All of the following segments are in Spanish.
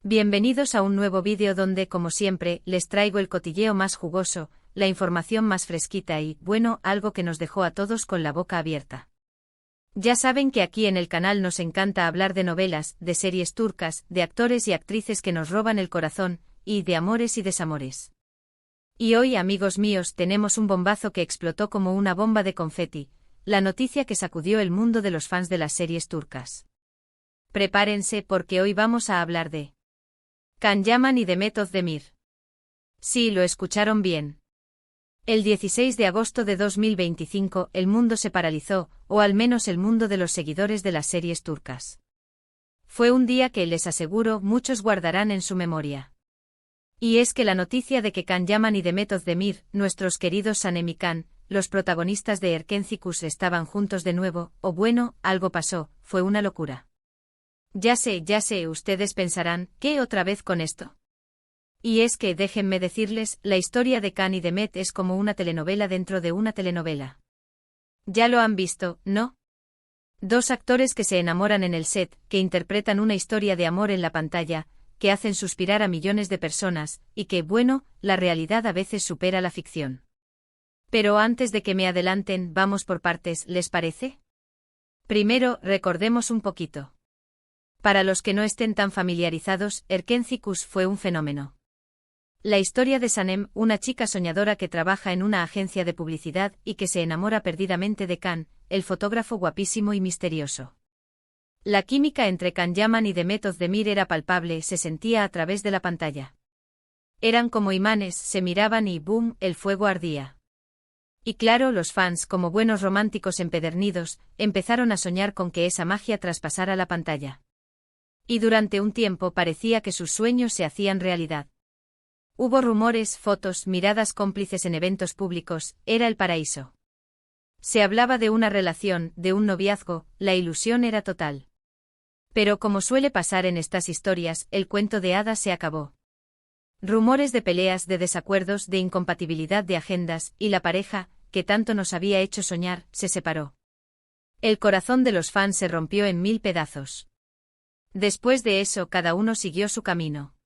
Bienvenidos a un nuevo vídeo donde, como siempre, les traigo el cotilleo más jugoso, la información más fresquita y, bueno, algo que nos dejó a todos con la boca abierta. Ya saben que aquí en el canal nos encanta hablar de novelas, de series turcas, de actores y actrices que nos roban el corazón, y de amores y desamores. Y hoy, amigos míos, tenemos un bombazo que explotó como una bomba de confeti, la noticia que sacudió el mundo de los fans de las series turcas. Prepárense porque hoy vamos a hablar de Can Yaman y Demet Özdemir. Sí, lo escucharon bien. El 16 de agosto de 2025 el mundo se paralizó, o al menos el mundo de los seguidores de las series turcas. Fue un día que, les aseguro, muchos guardarán en su memoria. Y es que la noticia de que Can Yaman y Demet Özdemir, nuestros queridos Sanem y Can, los protagonistas de Erkenci Kuş, estaban juntos de nuevo, o bueno, algo pasó, fue una locura. Ya sé, ustedes pensarán, ¿qué otra vez con esto? Y es que, déjenme decirles, la historia de Can y Demet es como una telenovela dentro de una telenovela. Ya lo han visto, ¿no? Dos actores que se enamoran en el set, que interpretan una historia de amor en la pantalla, que hacen suspirar a millones de personas, y que, bueno, la realidad a veces supera la ficción. Pero antes de que me adelanten, vamos por partes, ¿les parece? Primero, recordemos un poquito. Para los que no estén tan familiarizados, Erkenci Kuş fue un fenómeno. La historia de Sanem, una chica soñadora que trabaja en una agencia de publicidad y que se enamora perdidamente de Can, el fotógrafo guapísimo y misterioso. La química entre Can Yaman y Demet Özdemir era palpable, se sentía a través de la pantalla. Eran como imanes, se miraban y ¡boom!, el fuego ardía. Y claro, los fans, como buenos románticos empedernidos, empezaron a soñar con que esa magia traspasara la pantalla. Y durante un tiempo parecía que sus sueños se hacían realidad. Hubo rumores, fotos, miradas cómplices en eventos públicos, era el paraíso. Se hablaba de una relación, de un noviazgo, la ilusión era total. Pero como suele pasar en estas historias, el cuento de hadas se acabó. Rumores de peleas, de desacuerdos, de incompatibilidad de agendas, y la pareja, que tanto nos había hecho soñar, se separó. El corazón de los fans se rompió en 1000 pedazos. Después de eso, cada uno siguió su camino.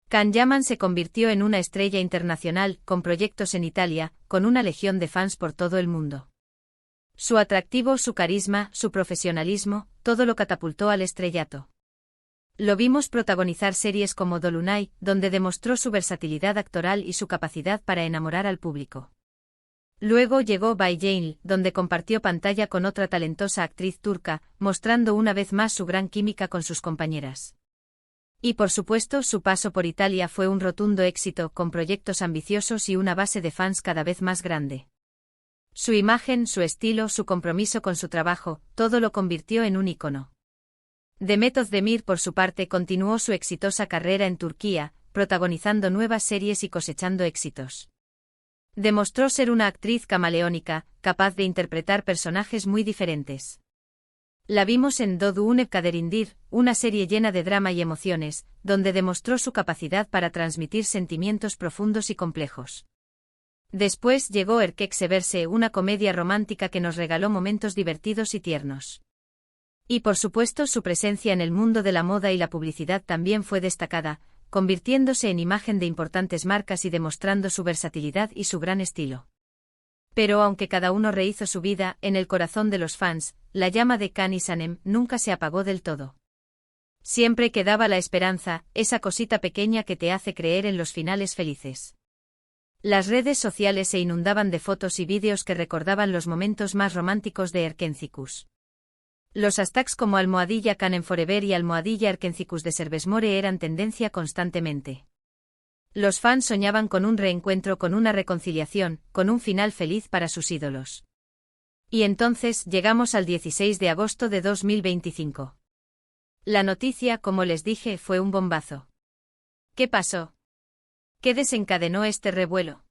Can Yaman se convirtió en una estrella internacional, con proyectos en Italia, con una legión de fans por todo el mundo. Su atractivo, su carisma, su profesionalismo, todo lo catapultó al estrellato. Lo vimos protagonizar series como Dolunay, donde demostró su versatilidad actoral y su capacidad para enamorar al público. Luego llegó Bay Jail, donde compartió pantalla con otra talentosa actriz turca, mostrando una vez más su gran química con sus compañeras. Y por supuesto, su paso por Italia fue un rotundo éxito, con proyectos ambiciosos y una base de fans cada vez más grande. Su imagen, su estilo, su compromiso con su trabajo, todo lo convirtió en un ícono. Demet Özdemir, por su parte, continuó su exitosa carrera en Turquía, protagonizando nuevas series y cosechando éxitos. Demostró ser una actriz camaleónica, capaz de interpretar personajes muy diferentes. La vimos en Doğduğun Kaderindir, una serie llena de drama y emociones, donde demostró su capacidad para transmitir sentimientos profundos y complejos. Después llegó Erkekseverse, una comedia romántica que nos regaló momentos divertidos y tiernos. Y por supuesto, su presencia en el mundo de la moda y la publicidad también fue destacada, convirtiéndose en imagen de importantes marcas y demostrando su versatilidad y su gran estilo. Pero aunque cada uno rehizo su vida, en el corazón de los fans, la llama de Can y Sanem nunca se apagó del todo. Siempre quedaba la esperanza, esa cosita pequeña que te hace creer en los finales felices. Las redes sociales se inundaban de fotos y vídeos que recordaban los momentos más románticos de Erkenci Kuş. Los hashtags como #Can en Forever y #Erkenci Kuş de Serbesmore eran tendencia constantemente. Los fans soñaban con un reencuentro, con una reconciliación, con un final feliz para sus ídolos. Y entonces llegamos al 16 de agosto de 2025. La noticia, como les dije, fue un bombazo. ¿Qué pasó? ¿Qué desencadenó este revuelo?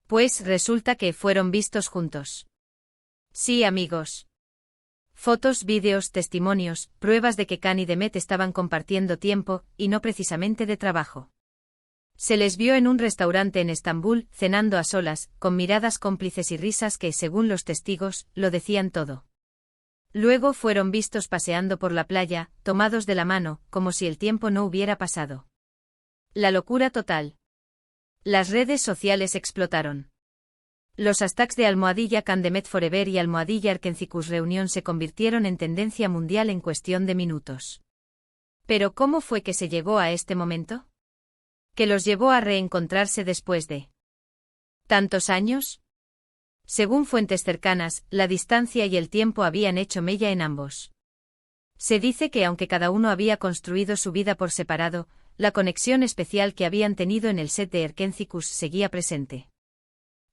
Pues resulta que fueron vistos juntos. Sí, amigos. Fotos, vídeos, testimonios, pruebas de que Can y Demet estaban compartiendo tiempo, y no precisamente de trabajo. Se les vio en un restaurante en Estambul, cenando a solas, con miradas cómplices y risas que, según los testigos, lo decían todo. Luego fueron vistos paseando por la playa, tomados de la mano, como si el tiempo no hubiera pasado. La locura total. Las redes sociales explotaron. Los hashtags de @CanDemetForever y @ErkencicusReunion se convirtieron en tendencia mundial en cuestión de minutos. ¿Pero cómo fue que se llegó a este momento? ¿Qué los llevó a reencontrarse después de tantos años? Según fuentes cercanas, la distancia y el tiempo habían hecho mella en ambos. Se dice que aunque cada uno había construido su vida por separado, la conexión especial que habían tenido en el set de Erkencicus seguía presente.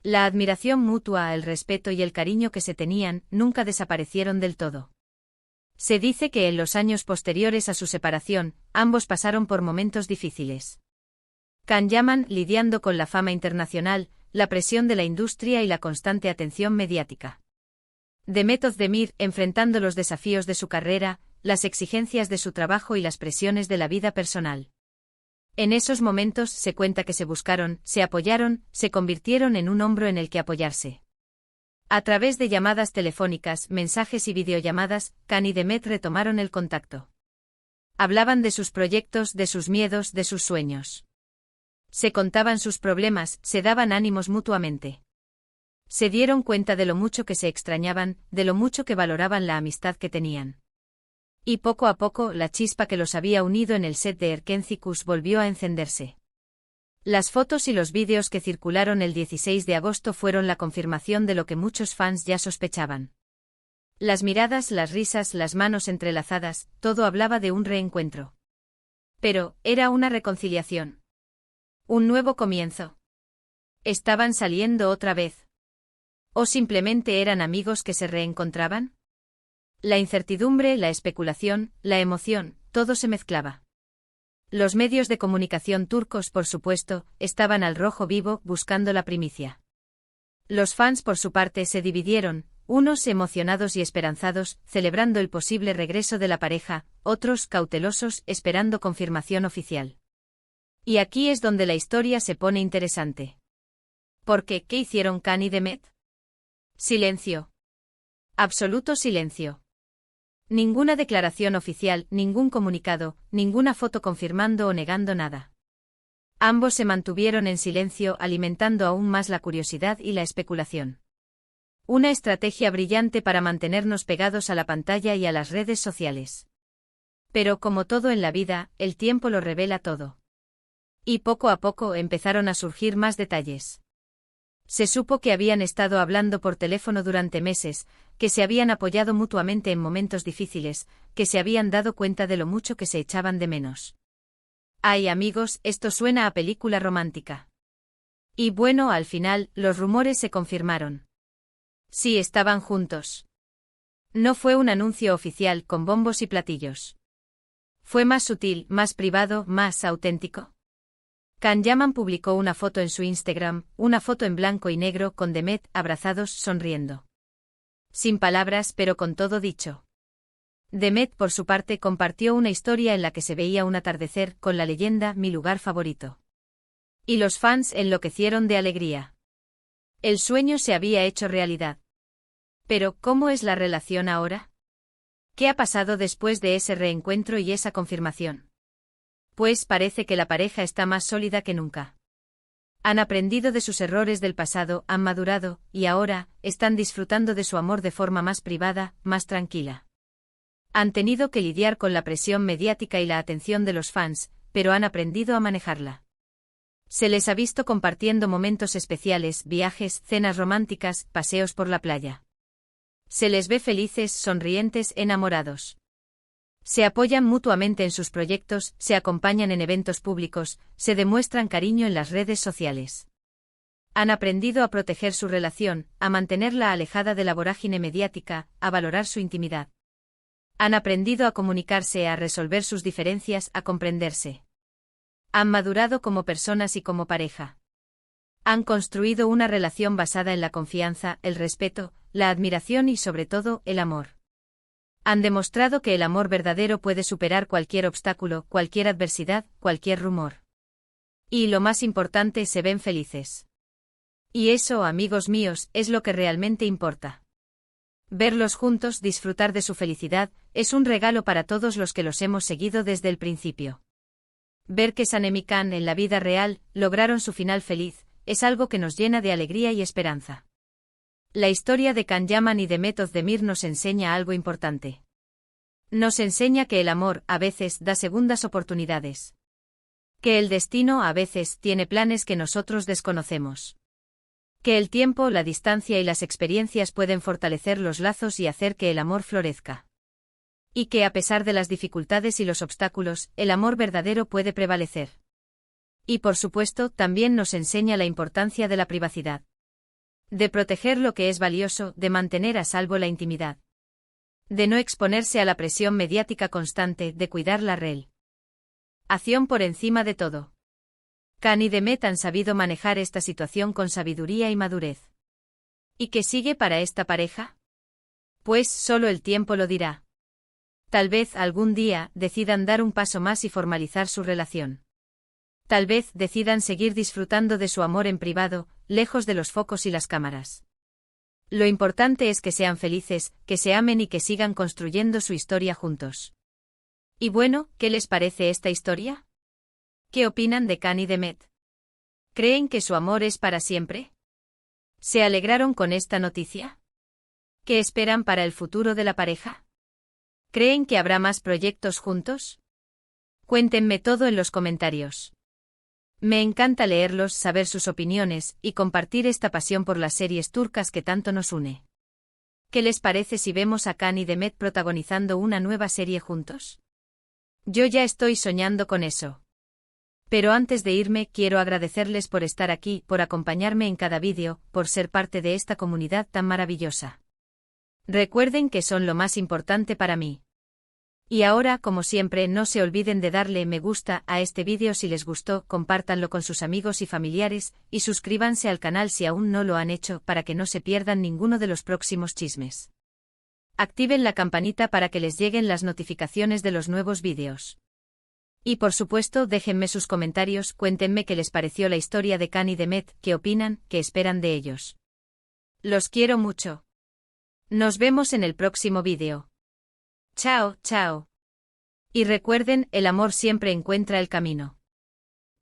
La admiración mutua, el respeto y el cariño que se tenían nunca desaparecieron del todo. Se dice que en los años posteriores a su separación, ambos pasaron por momentos difíciles. Can Yaman lidiando con la fama internacional, la presión de la industria y la constante atención mediática. Demet Özdemir enfrentando los desafíos de su carrera, las exigencias de su trabajo y las presiones de la vida personal. En esos momentos se cuenta que se buscaron, se apoyaron, se convirtieron en un hombro en el que apoyarse. A través de llamadas telefónicas, mensajes y videollamadas, Can y Demet retomaron el contacto. Hablaban de sus proyectos, de sus miedos, de sus sueños. Se contaban sus problemas, se daban ánimos mutuamente. Se dieron cuenta de lo mucho que se extrañaban, de lo mucho que valoraban la amistad que tenían. Y poco a poco, la chispa que los había unido en el set de Erkencicus volvió a encenderse. Las fotos y los vídeos que circularon el 16 de agosto fueron la confirmación de lo que muchos fans ya sospechaban. Las miradas, las risas, las manos entrelazadas, todo hablaba de un reencuentro. Pero, ¿era una reconciliación? ¿Un nuevo comienzo? ¿Estaban saliendo otra vez? ¿O simplemente eran amigos que se reencontraban? La incertidumbre, la especulación, la emoción, todo se mezclaba. Los medios de comunicación turcos, por supuesto, estaban al rojo vivo, buscando la primicia. Los fans, por su parte, se dividieron, unos emocionados y esperanzados, celebrando el posible regreso de la pareja, otros cautelosos, esperando confirmación oficial. Y aquí es donde la historia se pone interesante. Porque, ¿qué hicieron Can y Demet? Silencio. Absoluto silencio. Ninguna declaración oficial, ningún comunicado, ninguna foto confirmando o negando nada. Ambos se mantuvieron en silencio, alimentando aún más la curiosidad y la especulación. Una estrategia brillante para mantenernos pegados a la pantalla y a las redes sociales. Pero como todo en la vida, el tiempo lo revela todo. Y poco a poco empezaron a surgir más detalles. Se supo que habían estado hablando por teléfono durante meses, que se habían apoyado mutuamente en momentos difíciles, que se habían dado cuenta de lo mucho que se echaban de menos. Ay, amigos, esto suena a película romántica. Y bueno, al final, los rumores se confirmaron. Sí, estaban juntos. No fue un anuncio oficial con bombos y platillos. Fue más sutil, más privado, más auténtico. Can Yaman publicó una foto en su Instagram, una foto en blanco y negro con Demet abrazados, sonriendo. Sin palabras, pero con todo dicho. Demet, por su parte, compartió una historia en la que se veía un atardecer con la leyenda "Mi lugar favorito". Y los fans enloquecieron de alegría. El sueño se había hecho realidad. Pero, ¿cómo es la relación ahora? ¿Qué ha pasado después de ese reencuentro y esa confirmación? Pues parece que la pareja está más sólida que nunca. Han aprendido de sus errores del pasado, han madurado, y ahora, están disfrutando de su amor de forma más privada, más tranquila. Han tenido que lidiar con la presión mediática y la atención de los fans, pero han aprendido a manejarla. Se les ha visto compartiendo momentos especiales, viajes, cenas románticas, paseos por la playa. Se les ve felices, sonrientes, enamorados. Se apoyan mutuamente en sus proyectos, se acompañan en eventos públicos, se demuestran cariño en las redes sociales. Han aprendido a proteger su relación, a mantenerla alejada de la vorágine mediática, a valorar su intimidad. Han aprendido a comunicarse, a resolver sus diferencias, a comprenderse. Han madurado como personas y como pareja. Han construido una relación basada en la confianza, el respeto, la admiración y sobre todo, el amor. Han demostrado que el amor verdadero puede superar cualquier obstáculo, cualquier adversidad, cualquier rumor. Y lo más importante, se ven felices. Y eso, amigos míos, es lo que realmente importa. Verlos juntos, disfrutar de su felicidad, es un regalo para todos los que los hemos seguido desde el principio. Ver que San y Can en la vida real lograron su final feliz, es algo que nos llena de alegría y esperanza. La historia de Can Yaman y de Met Özdemir nos enseña algo importante. Nos enseña que el amor, a veces, da segundas oportunidades. Que el destino, a veces, tiene planes que nosotros desconocemos. Que el tiempo, la distancia y las experiencias pueden fortalecer los lazos y hacer que el amor florezca. Y que a pesar de las dificultades y los obstáculos, el amor verdadero puede prevalecer. Y por supuesto, también nos enseña la importancia de la privacidad. De proteger lo que es valioso, de mantener a salvo la intimidad. De no exponerse a la presión mediática constante, de cuidar la relación por encima de todo. Can y Demet han sabido manejar esta situación con sabiduría y madurez. ¿Y qué sigue para esta pareja? Pues solo el tiempo lo dirá. Tal vez algún día decidan dar un paso más y formalizar su relación. Tal vez decidan seguir disfrutando de su amor en privado, lejos de los focos y las cámaras. Lo importante es que sean felices, que se amen y que sigan construyendo su historia juntos. Y bueno, ¿qué les parece esta historia? ¿Qué opinan de Can y Demet? ¿Creen que su amor es para siempre? ¿Se alegraron con esta noticia? ¿Qué esperan para el futuro de la pareja? ¿Creen que habrá más proyectos juntos? Cuéntenme todo en los comentarios. Me encanta leerlos, saber sus opiniones y compartir esta pasión por las series turcas que tanto nos une. ¿Qué les parece si vemos a Can y Demet protagonizando una nueva serie juntos? Yo ya estoy soñando con eso. Pero antes de irme, quiero agradecerles por estar aquí, por acompañarme en cada vídeo, por ser parte de esta comunidad tan maravillosa. Recuerden que son lo más importante para mí. Y ahora, como siempre, no se olviden de darle me gusta a este vídeo si les gustó, compártanlo con sus amigos y familiares, y suscríbanse al canal si aún no lo han hecho para que no se pierdan ninguno de los próximos chismes. Activen la campanita para que les lleguen las notificaciones de los nuevos vídeos. Y por supuesto, déjenme sus comentarios, cuéntenme qué les pareció la historia de Can y Demet, qué opinan, qué esperan de ellos. Los quiero mucho. Nos vemos en el próximo vídeo. Chao, chao. Y recuerden, el amor siempre encuentra el camino.